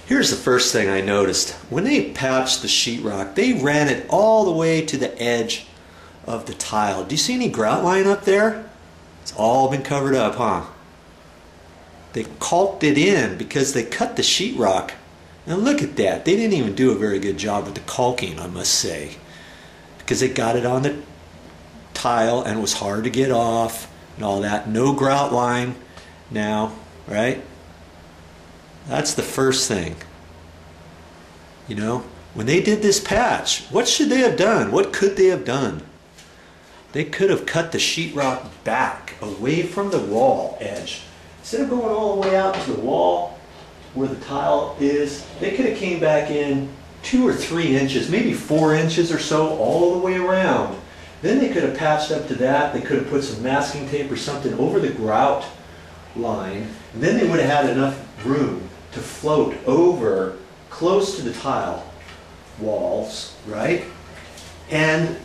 Here's the first thing I noticed. When they patched the sheetrock, they ran it all the way to the edge of the tile. Do you see any grout line up there? It's all been covered up, huh? They caulked it in because they cut the sheetrock. Now look at that. They didn't even do a very good job with the caulking, I must say. Because they got it on the tile and it was hard to get off and all that. No grout line now, right? That's the first thing. You know, when they did this patch, what should they have done? What could they have done? They could have cut the sheetrock back away from the wall edge. Instead of going all the way out to the wall where the tile is, they could have came back in 2 or 3 inches, maybe 4 inches or so, all the way around. Then they could have patched up to that. They could have put some masking tape or something over the grout line, and then they would have had enough room to float over close to the tile walls, right? And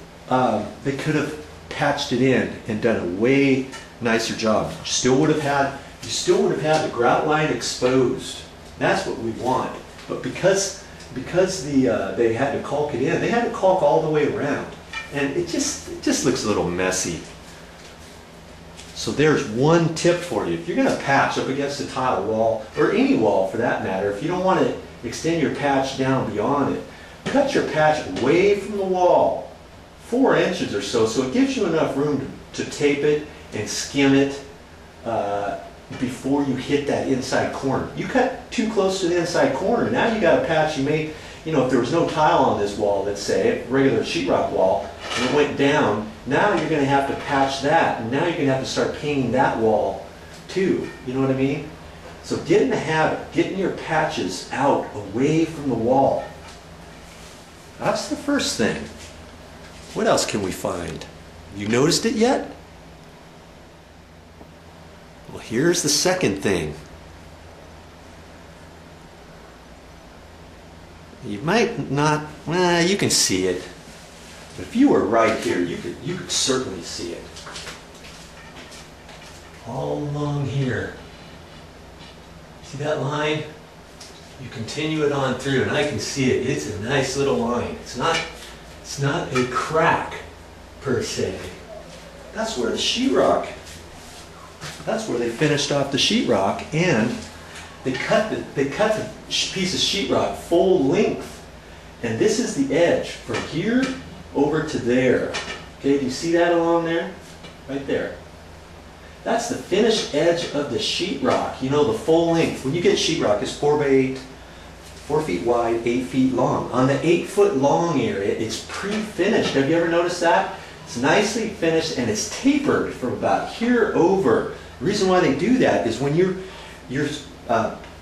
they could have patched it in and done a way nicer job. You still would have had the grout line exposed. That's what we want. But because they had to caulk it in, they had to caulk all the way around, and it just looks a little messy. So there's one tip for you. If you're going to patch up against a tile wall, or any wall for that matter, if you don't want to extend your patch down beyond it, cut your patch away from the wall, 4 inches or so, so it gives you enough room to tape it and skim it before you hit that inside corner. You cut too close to the inside corner, now you got a patch you made. You know, if there was no tile on this wall, let's say, a regular sheetrock wall, and it went down, now you're going to have to patch that, and now you're going to have to start painting that wall too. You know what I mean? So get in the habit, getting your patches out away from the wall. That's the first thing. What else can we find? Have you noticed it yet? Well, here's the second thing. You might not, well, you can see it. But if you were right here, you could certainly see it. All along here. See that line? You continue it on through, and I can see it. It's a nice little line. It's not a crack per se. That's where the sheetrock, that's where they finished off the sheetrock, and they cut the piece of sheetrock full length, and this is the edge from here over to there. Okay, do you see that along there? Right there. That's the finished edge of the sheetrock. You know, the full length. When you get sheetrock, it's 4 by 8, 4 feet wide, 8 feet long. On the 8-foot long area, it's pre-finished. Have you ever noticed that? It's nicely finished and it's tapered from about here over. The reason why they do that is when you're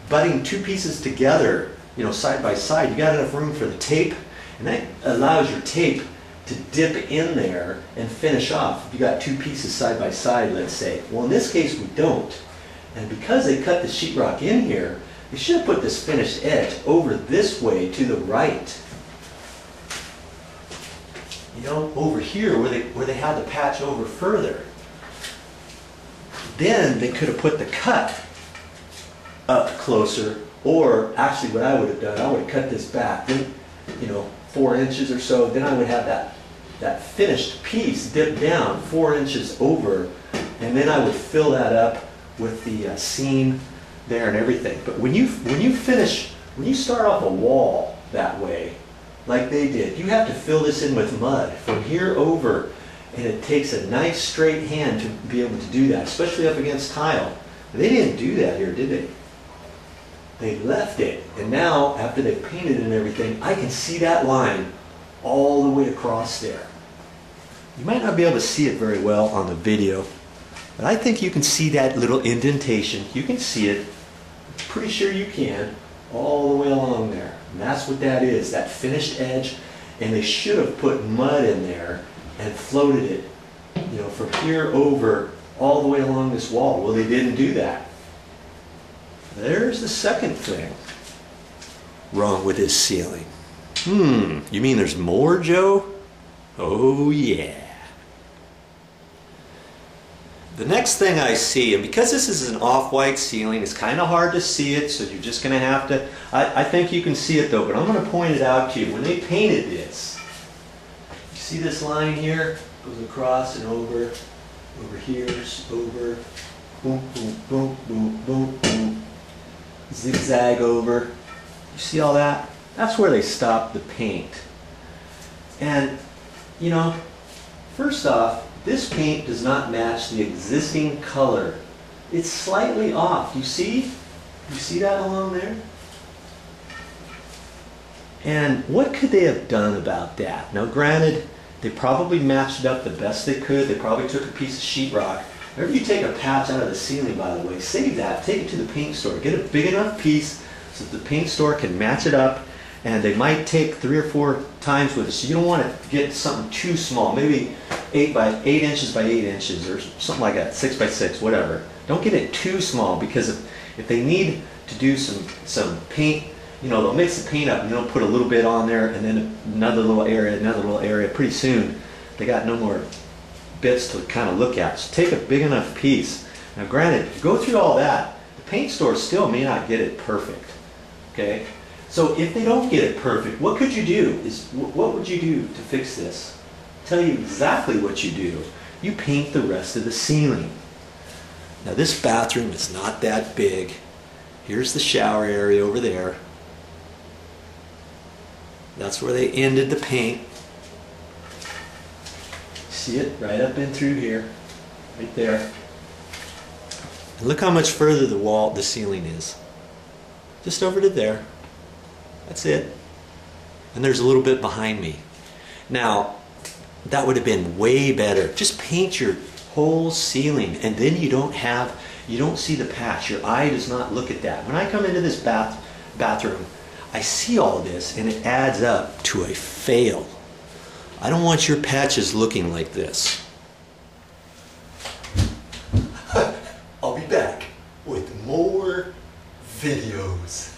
butting 2 pieces together, you know, side by side, you got enough room for the tape, and that allows your tape to dip in there and finish off. If you got 2 pieces side by side, let's say. Well, in this case, we don't. And because they cut the sheetrock in here, they should have put this finished edge over this way to the right. You know, over here where they had the patch over further. Then they could have put the cut up closer, or actually what I would have done, I would have cut this back, then, you know, 4 inches or so, then I would have that finished piece dip down 4 inches over, and then I would fill that up with the seam there and everything. But when you start off a wall that way, like they did, you have to fill this in with mud from here over, and it takes a nice straight hand to be able to do that, especially up against tile. They didn't do that here, did they? They left it, and now after they painted and everything, I can see that line all the way across there. You might not be able to see it very well on the video, but I think you can see that little indentation. You can see it, pretty sure you can, all the way along there. And that's what that is, that finished edge. And they should have put mud in there and floated it, you know, from here over all the way along this wall. Well, they didn't do that. There's the second thing wrong with this ceiling. You mean there's more, Joe? Oh yeah. The next thing I see, and because this is an off-white ceiling, it's kind of hard to see it, so you're just going to have to, I think you can see it though, but I'm going to point it out to you. When they painted this, you see this line here? Goes across and over here, over, boom, boom, boom, boom, boom, boom, zigzag over. You see all that? That's where they stopped the paint. And, you know, first off, this paint does not match the existing color. It's slightly off. You see? You see that along there? And what could they have done about that? Now granted, they probably matched it up the best they could. They probably took a piece of sheetrock. Whenever you take a patch out of the ceiling, by the way, save that. Take it to the paint store. Get a big enough piece so that the paint store can match it up. And they might take 3 or 4 times with it. So you don't want to get something too small. Maybe 8 inches by 8 inches or something like that. 6 by 6, whatever. Don't get it too small, because if they need to do some paint, you know, they'll mix the paint up and they'll put a little bit on there and then another little area. Pretty soon they got no more bits to kind of look at. So take a big enough piece. Now granted, if you go through all that, the paint store still may not get it perfect. Okay? So if they don't get it perfect, what could you do? What would you do to fix this? I'll tell you exactly what you do. You paint the rest of the ceiling. Now this bathroom is not that big. Here's the shower area over there. That's where they ended the paint. See it right up in through here, right there. And look how much further the ceiling is. Just over to there. That's it. And there's a little bit behind me. Now, that would have been way better. Just paint your whole ceiling, and then you don't see the patch. Your eye does not look at that. When I come into this bathroom, I see all this, and it adds up to a fail. I don't want your patches looking like this. I'll be back with more videos.